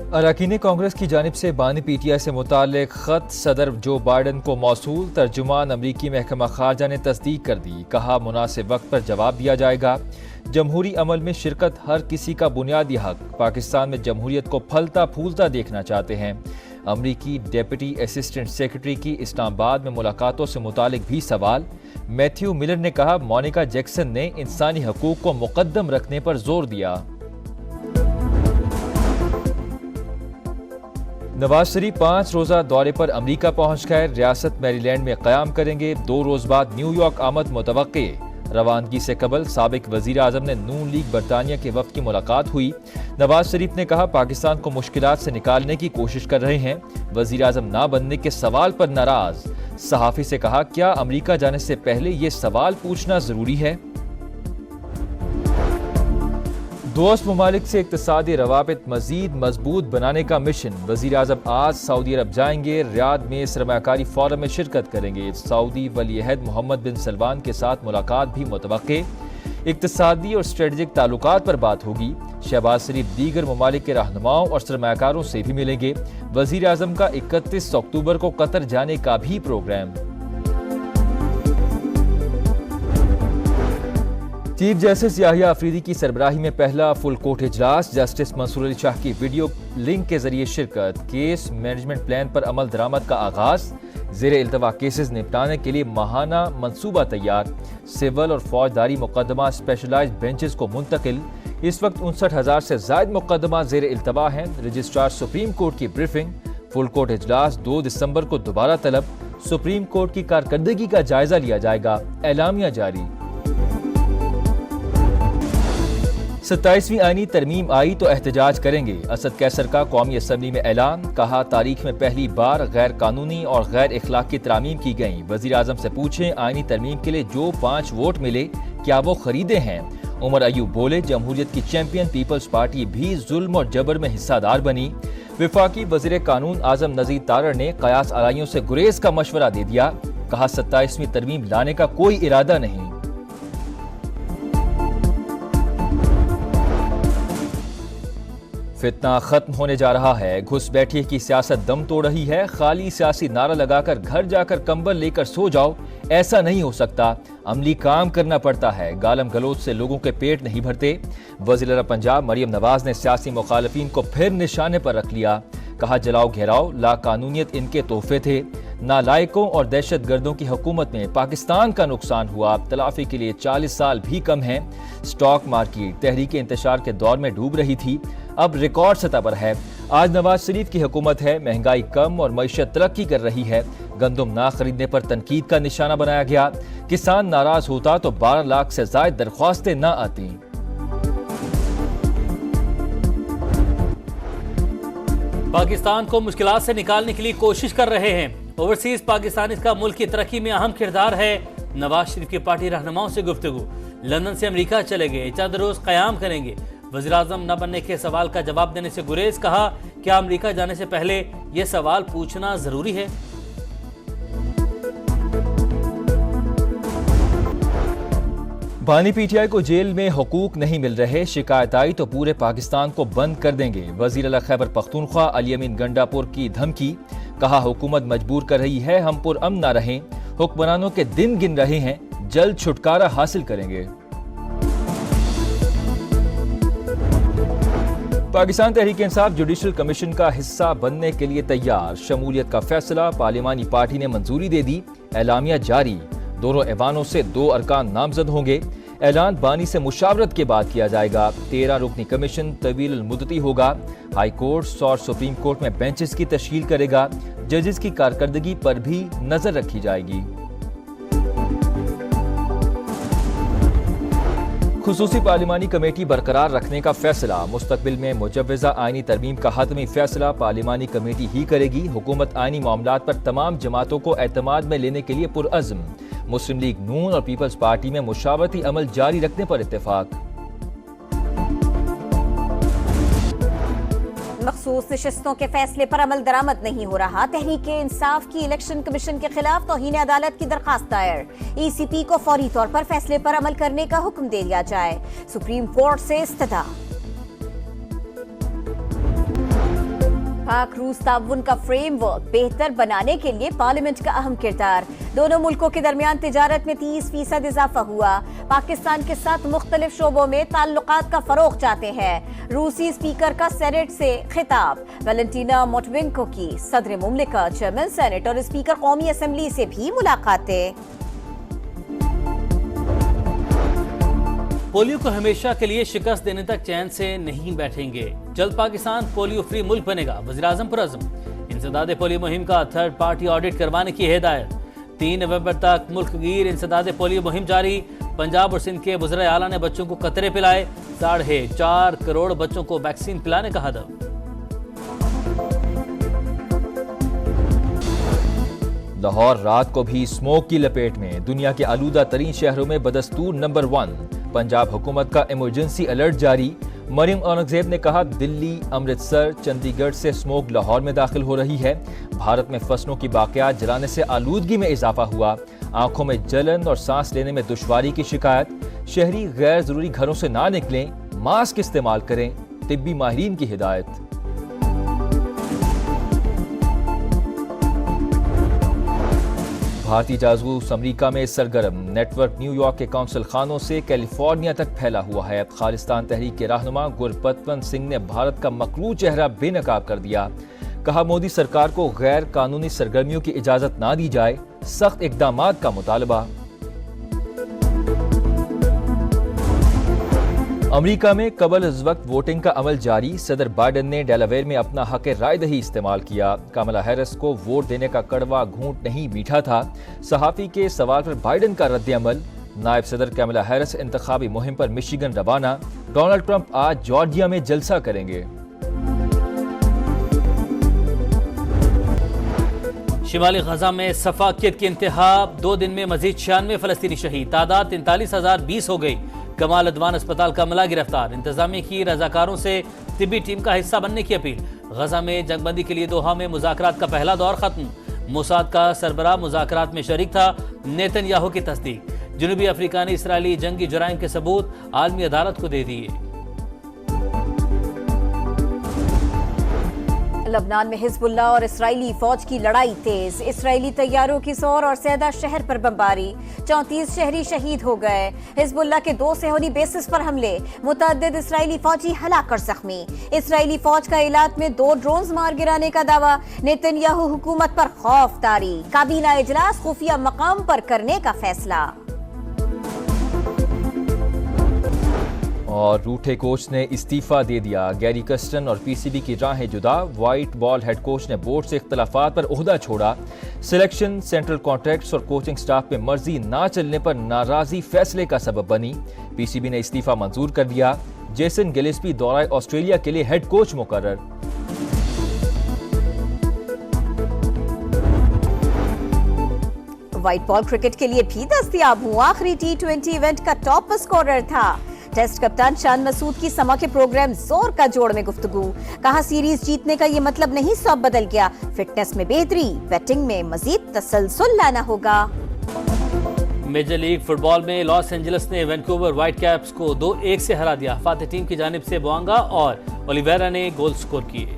अरकान कांग्रेस की जानिब से बानी PTI से मुताल्लिक ख़त सदर जो बाइडन को मौसूल, तर्जुमान अमरीकी महकमा खारजा ने तस्दीक कर दी। कहा मुनासिब वक्त पर जवाब दिया जाएगा। जमहूरी अमल में शिरकत हर किसी का बुनियादी हक। पाकिस्तान में जमहूरियत को फलता फूलता देखना चाहते हैं। अमरीकी डेप्यूटी असिस्टेंट सेक्रेटरी की इस्लामाबाद में मुलाकातों से मुतालिक भी सवाल। मैथ्यू मिलर ने कहा मोनिका जैक्सन ने इंसानी हकूक को मुकद्दम रखने पर जोर दिया। नवाज शरीफ 5 रोज़ा दौरे पर अमरीका पहुंच गए। रियासत मैरीलैंड में क़याम करेंगे। 2 रोज़ बाद न्यूयॉर्क आमद मुतवक्के। रवानगी से कबल साबिक वज़ीर आज़म ने नून लीग बरतानिया के वफ़द की मुलाकात हुई। नवाज शरीफ ने कहा पाकिस्तान को मुश्किलात से निकालने की कोशिश कर रहे हैं। वज़ीर आज़म ना बनने के सवाल पर नाराज़। सहाफ़ी से कहा क्या अमरीका जाने से पहले ये सवाल पूछना ज़रूरी है। दोस्त ममालिक से इक़्तिसादी रवाबित मज़ीद मजबूत बनाने का मिशन। वज़ीर आज़म आज सऊदी अरब जाएंगे। रियाद में सरमायाकारी फोरम में शिरकत करेंगे। सऊदी वली-ए-अहद मोहम्मद बिन सलमान के साथ मुलाकात भी मुतवक्के। इक़्तिसादी और स्ट्रेटजिक ताल्लुकात पर बात होगी। शहबाज शरीफ दीगर ममालिक के रहनुमाओं और सरमायाकारों से भी मिलेंगे। वज़ीर आज़म का 31 अक्टूबर को कतर जाने का भी programme. Chief justice Yahya Afridi की सरबराही में पहला फुल कोर्ट इजलास। जस्टिस मंसूर अली शाह की वीडियो लिंक के जरिए शिरकत। केस मैनेजमेंट प्लान पर अमल दरामद का आगाज। ज़ेर इल्तवा केसेस निपटाने के लिए माहाना मंसूबा तैयार। सिविल और फौजदारी मुकदमा स्पेशलाइज्ड बेंचेस को मुंतकिल। इस वक्त 59,000 से ज़ायद मुकदमा ज़ेर इल्तवा हैं। रजिस्ट्रार सुप्रीम कोर्ट की ब्रीफिंग। फुल कोर्ट इजलास 2 दिसंबर को दोबारा तलब। सुप्रीम कोर्ट की कारकर्दगी का जायजा लिया जाएगा। एलामिया जारी। 27वीं आईनी तरमीम आई तो एहतजाज करेंगे। असद कैसर का कौमी असम्बली में ऐलान। कहा तारीख में पहली बार गैर कानूनी और गैर इखलाकी तरामीम की गई। वज़ीर आज़म से पूछें आईनी तरमीम के लिए जो 5 वोट मिले क्या वो खरीदे हैं। उमर अयूब बोले जमहूरियत की चैंपियन पीपल्स पार्टी भी जुल्म और जबर में हिस्सादार बनी। वफाकी वज़ीर कानून आज़म नज़ीर तारड़ ने कयास आराइयों से गुरेज का मशवरा दे दिया। कहा 27वीं तरमीम लाने का कोई इरादा नहीं। फितना खत्म होने जा रहा है। घुसपैठिए की सियासत दम तोड़ रही है। खाली सियासी नारा लगाकर घर जाकर कंबल लेकर सो जाओ, ऐसा नहीं हो सकता। अमली काम करना पड़ता है। गालम गलोच से लोगों के पेट नहीं भरते। वज़ीर पंजाब मरियम नवाज ने सियासी मुखालिफिन को फिर निशाने पर रख लिया। कहा जलाओ घेराव लाकानूनियत इनके तोहफे थे। नालायकों और दहशत गर्दों की हुकूमत में पाकिस्तान का नुकसान हुआ। तलाफी के लिए 40 साल भी कम हैं। स्टॉक मार्केट तहरीक इंतशार के दौर में डूब रही थी, अब रिकॉर्ड सतह पर है। आज नवाज शरीफ की हुकूमत है। महंगाई कम और मईशत तरक्की कर रही है। गंदम ना खरीदने पर तनकीद का निशाना बनाया गया। किसान नाराज होता तो 12 लाख से ज्यादा दरख्वास्तें ना आती। पाकिस्तान को मुश्किलात से निकालने के लिए कोशिश कर रहे हैं। ओवरसीज पाकिस्तानीज़ का मुल्क की तरक्की में अहम किरदार है। नवाज शरीफ की पार्टी रहनुमाओं से गुफ्तगू। लंदन से अमेरिका चले गए, चंद रोज क़याम करेंगे। वज़ीर आज़म न बनने के सवाल का जवाब देने से गुरेज। कहा क्या अमेरिका जाने से पहले यह सवाल पूछना जरूरी है। बानी PTI को जेल में हुकूक नहीं मिल रहे। शिकायत आई तो पूरे पाकिस्तान को बंद कर देंगे। वज़ीर आला खैबर पख्तूनख्वा अली अमीन गंडापुर की धमकी। कहा हुकूमत मजबूर कर रही है हम पुरअमन ना रहें। हुक्मरानों के दिन गिन रहे हैं, जल्द छुटकारा हासिल करेंगे। पाकिस्तान तहरीक इंसाफ जुडिशल कमीशन का हिस्सा बनने के लिए तैयार। शमूलियत का फैसला पार्लिमानी पार्टी ने मंजूरी दे दी। एलामिया जारी। दोनों ऐवानों से 2 अरकान नामजद होंगे। ऐलान बानी से मुशावरत के बाद किया जाएगा। 13 रुकनी कमीशन तवील मुद्दती होगा। हाई कोर्ट और सुप्रीम कोर्ट में बेंचेस की तश्कील करेगा। जजेस की कारकर्दगी पर भी नजर रखी जाएगी। खुसूसी पार्लिमानी कमेटी बरकरार रखने का फैसला। मुस्तकबिल में मुजव्वज़ा आईनी तरमीम का हतमी फैसला पार्लिमानी कमेटी ही करेगी। हुकूमत आईनी मामलात पर तमाम जमातों को एतमाद में लेने के लिए पुरअज़्म। मुस्लिम लीग नून और पीपल्स पार्टी में मुशावरती अमल जारी रखने पर इत्तेफाक। मखसूस नशिस्तों के फैसले पर अमल दरामद नहीं हो रहा। तहरीक इंसाफ की इलेक्शन कमीशन के खिलाफ तौहीन अदालत की दरखास्त दायर। ECP को फौरी तौर पर फैसले पर अमल करने का हुक्म दे दिया जाए। सुप्रीम कोर्ट से इस्तदा। पाक रूस ताउन का फ्रेमवर्क बेहतर बनाने के लिए पार्लियामेंट का अहम किरदार। दोनों मुल्कों के दरमियान तिजारत में 30% इजाफा हुआ। पाकिस्तान के साथ मुख्तलिफ शोबों में ताल्लुकात का फरोग चाहते हैं। रूसी स्पीकर का सेनेट से खिताब। वैलेंटीना मोटविंको की सदर मुमलिकत, चेयरमैन सेनेट और स्पीकर कौमी असेंबली से भी मुलाकातें। पोलियो को हमेशा के लिए शिकस्त देने तक चैन से नहीं बैठेंगे। जल्द पाकिस्तान पोलियो फ्री मुल्क बनेगा, वज़ीर आज़म पुरअज़्म। इंसदाद पोलियो मुहिम का थर्ड पार्टी ऑडिट करवाने की हिदायत। 3 नवंबर तक मुल्क गीर इंसदाद पोलियो मुहिम जारी। पंजाब और सिंध के वज़ीर आला ने बच्चों को कतरे पिलाए। 4.5 करोड़ बच्चों को वैक्सीन पिलाने का हदफ। लाहौर रात को भी स्मोक की लपेट में, दुनिया के आलूदा तरीन शहरों में बदस्तूर नंबर 1। पंजाब हुकूमत का इमरजेंसी अलर्ट जारी। मरियम औरंगजेब ने कहा, दिल्ली, अमृतसर, चंडीगढ़ से स्मोक लाहौर में दाखिल हो रही है। भारत में फसलों की बाक़ियात जलाने से आलूदगी में इजाफा हुआ। आंखों में जलन और सांस लेने में दुश्वारी की शिकायत। शहरी गैर जरूरी घरों से ना निकलें, मास्क इस्तेमाल करें, तिब्बी माहिरीन की हिदायत। भारतीय जासूस अमेरिका में सरगर्म। नेटवर्क न्यूयॉर्क के कौंसल खानों से कैलिफोर्निया तक फैला हुआ है। खालिस्तान तहरीक के रहनुमा गुरपतवंत सिंह ने भारत का मकरू चेहरा बेनकाब कर दिया। कहा, मोदी सरकार को गैर कानूनी सरगर्मियों की इजाजत ना दी जाए, सख्त इकदामात का मुतालबा। अमेरिका में कबल अज़ वक्त वोटिंग का अमल जारी। सदर बाइडेन ने डेलावेयर में अपना हक राय दही इस्तेमाल किया। कमला हैरिस को वोट देने का कड़वा घूंट नहीं मीठा था। सहाफ़ी के सवाल पर बाइडेन का रद्द अमल। नायब सदर कमला हैरिस इंतखाबी मुहिम पर मिशिगन रवाना। डोनाल्ड ट्रंप आज जॉर्जिया में जलसा करेंगे। शिमाली गजा में सफाकियत की इंतहा। 2 दिन में मजीद 96 फलस्तीनी शहीद। तादाद 43,020 हो गई। कमाल अदवान अस्पताल का अमला गिरफ्तार। इंतजामिया की रजाकारों से तिब्बी टीम का हिस्सा बनने की अपील। गजा में जंगबंदी के लिए दोहा में मुज़ाकरात का पहला दौर खत्म। मोसाद का सरबराह मुज़ाकरात में शरीक था। नेतन्याहू की तस्दीक। जनूबी अफ्रीका ने इसराइली जंगी जराइम के सबूत आलमी अदालत को दे दिए। लबनान में हिजबुल्लाह और इस्राएली फौज की लड़ाई तेज। इस्राएली तैयारों की सौर और सैदा शहर पर बमबारी। 34 शहरी शहीद हो गए। हिजबुल्लाह के 2 सेहोनी बेसिस पर हमले। मुतअद्दिद इस्राएली फौजी हलाक और जख्मी। इस्राएली फौज का इलाक में 2 ड्रोन्स मार गिराने का दावा। नेतन्याहू हुकूमत पर खौफ तारी। काबीना इजलास खुफिया मकाम पर करने का फैसला। और रूठे कोच ने इस्तीफा दे दिया। गैरी कस्टन और पीसीबी की राहें जुदा। व्हाइट बॉल हेड कोच ने बोर्ड से इख्तलाफात पर ओहदा छोड़ा। सिलेक्शन, सेंट्रल कॉन्ट्रैक्ट्स और कोचिंग स्टाफ में मर्जी ना चलने पर नाराजी फैसले का सबब बनी। पीसीबी ने इस्तीफा मंजूर कर दिया। जेसन गिलेस्पी दौरा ऑस्ट्रेलिया के लिए हेड कोच मुकर्रर। व्हाइट बॉल क्रिकेट के लिए भी दस्तयाब हुआ। आखिरी T20 इवेंट का टॉप स्कोरर था। टेस्ट कप्तान शान मसूद की समा के प्रोग्राम जोर का जोड़ में गुफ्तगू। कहा, सीरीज जीतने का ये मतलब नहीं सब बदल गया। फिटनेस में बेहतरी, बैटिंग में मजीद तसलसल लाना होगा। मेजर लीग फुटबॉल में लॉस एंजल्स ने वैंकूवर व्हाइट कैप्स को 2-1 से हरा दिया। फातेह टीम की जानिब से बोआंगा और ओलिवेरा ने गोल स्कोर किए।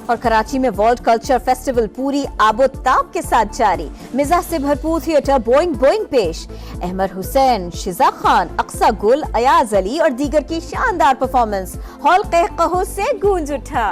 और कराची में वर्ल्ड कल्चर फेस्टिवल पूरी आबोताब के साथ जारी। मिजाज से भरपूर थिएटर बोइंग बोइंग पेश। अहमद हुसैन, शिजा खान, अक्सा गुल, अयाज अली और दीगर की शानदार परफॉर्मेंस। हॉल कहकहो से गूंज उठा।